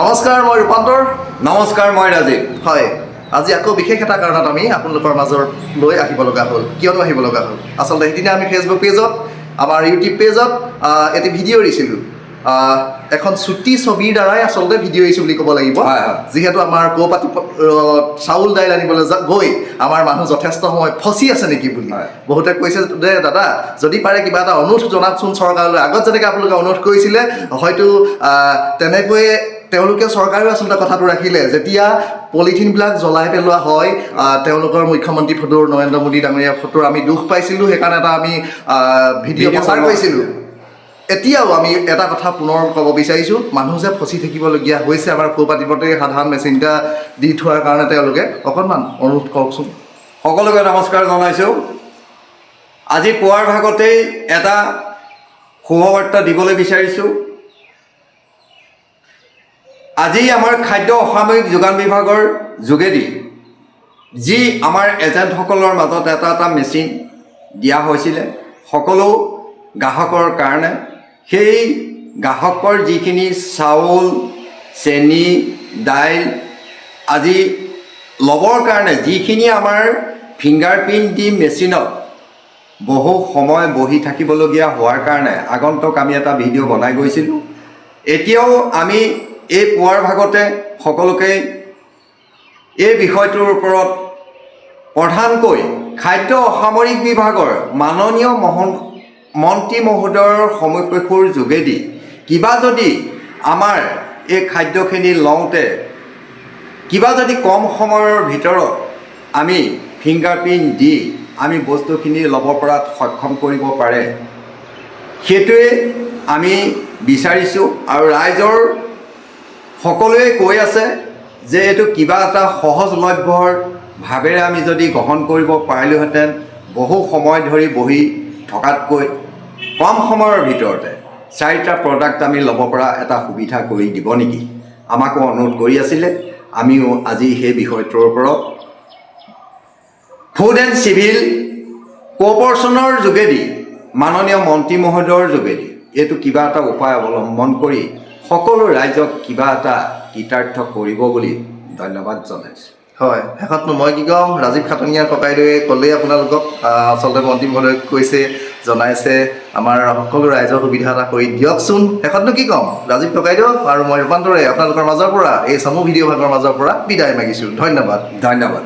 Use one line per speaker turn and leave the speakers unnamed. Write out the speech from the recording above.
নমস্কাৰ, মই ৰূপান্তৰ।
নমস্কাৰ, মই ৰাজীৱ।
হয়, আজি আকৌ বিশেষ এটা কাৰণত আমি আপোনালোকৰ মাজলৈ আহিব লগা হ'ল। কিয়নো আহিব লগা হ'ল? আচলতে সেইদিনা আমি ফেচবুক পেজত, আমাৰ ইউটিউব পেজত এটি ভিডিঅ' দিছিলোঁ। এখন চুটি ছবিৰ দ্বাৰাই আচলতে ভিডিঅ' এৰিছোঁ বুলি ক'ব লাগিব। যিহেতু আমাৰ চাউল দাইল আনিবলৈ গৈ আমাৰ মানুহ যথেষ্ট সময় ফচি আছে নেকি বুলি বহুতে কৈছে যে দাদা যদি পাৰে কিবা এটা অনুৰোধ জনাওকচোন চৰকাৰলৈ। আগত যেনেকৈ আপোনালোকে অনুৰোধ কৰিছিলে, হয়তো তেনেকৈয়ে তেওঁলোকে চৰকাৰেও আচলতে কথাটো ৰাখিলে। যেতিয়া পলিথিনবিলাক জ্বলাই পেলোৱা হয়, তেওঁলোকৰ মুখ্যমন্ত্ৰী ফটো, নৰেন্দ্ৰ মোদী ডাঙৰীয়াৰ ফটো আমি দুখ পাইছিলোঁ, সেইকাৰণে এটা আমি ভিডিঅ' প্ৰচাৰ কৰিছিলোঁ। এতিয়াও আমি এটা কথা পুনৰ ক'ব বিচাৰিছোঁ, মানুহ যে ফচি থাকিবলগীয়া হৈছে আমাৰ ক'পাটিপতে সাধাৰণ মেচিন এটা দি থোৱাৰ কাৰণে তেওঁলোকে অকণমান অনুৰোধ কৰকচোন।
সকলোকে নমস্কাৰ জনাইছোঁ। আজি পুৱাৰ ভাগতেই এটা শুভবাৰ্তা দিবলৈ বিচাৰিছোঁ। আজি আমাৰ খাদ্য অসামৰিক যোগান বিভাগৰ যোগেদি যি আমাৰ এজেণ্টসকলৰ মাজত এটা মেচিন দিয়া হৈছিলে সকলো গ্ৰাহকৰ কাৰণে, সেই গ্ৰাহকৰ যিখিনি চাউল, চেনি, দাইল আজি ল'বৰ কাৰণে যিখিনি আমাৰ ফিংগাৰপ্ৰিণ্ট দি মেচিনত বহু সময় বহি থাকিবলগীয়া হোৱাৰ কাৰণে আগন্তুক আমি এটা ভিডিঅ' বনাই গৈছিলোঁ। এতিয়াও আমি এই পুৱাৰ ভাগতে সকলোকে এই বিষয়টোৰ ওপৰত প্ৰধানকৈ খাদ্য অসামৰিক বিভাগৰ মাননীয় মন্ত্ৰী মহোদয়ৰ সমীপৰ যোগেদি কিবা যদি আমাৰ এই খাদ্যখিনি লওঁতে কিবা যদি কম সময়ৰ ভিতৰত আমি ফিংগাৰপ্ৰিণ্ট দি আমি বস্তুখিনি ল'ব পৰাত সক্ষম কৰিব পাৰে, সেইটোৱে আমি বিচাৰিছোঁ। আৰু ৰাইজৰ সকলোৱে কৈ আছে যে এইটো কিবা এটা সহজলভ্যৰ ভাৱেৰে আমি যদি গ্ৰহণ কৰিব পাৰিলোহেঁতেন, বহু সময় ধৰি বহি থকাতকৈ কম সময়ৰ ভিতৰতে 4টা প্ৰডাক্ট আমি ল'ব পৰা এটা সুবিধা কৰি দিব নেকি, আমাকো অনুৰোধ কৰি আছিলে। আমিও আজি সেই বিষয়টোৰ ওপৰত ফুড এণ্ড চিভিল কৰ্পৰেশ্যনৰ যোগেদি মাননীয় মন্ত্ৰী মহোদয়ৰ যোগেদি এইটো কিবা এটা উপায় অৱলম্বন কৰি সকলো ৰাইজক কিবা এটা কৃতাৰ্থ কৰিব বুলি ধন্যবাদ জনাইছোঁ।
হয়, শেষতনো মই কি ক'ম, ৰাজীৱ খাটনীয়াৰ ককাইদেৱে ক'লেই আপোনালোকক আচলতে মন্ত্ৰী মহোদয়ক কৈছে, জনাইছে আমাৰ সকলো ৰাইজৰ সুবিধা এটা কৰি দিয়কচোন। শেষতনো কি ক'ম, ৰাজীৱ ককাইদেউ আৰু মই ৰূপান্তৰে আপোনালোকৰ মাজৰ পৰা এই চমু ভিডিঅ' ভাগৰ মাজৰ পৰা বিদায় মাগিছোঁ। ধন্যবাদ।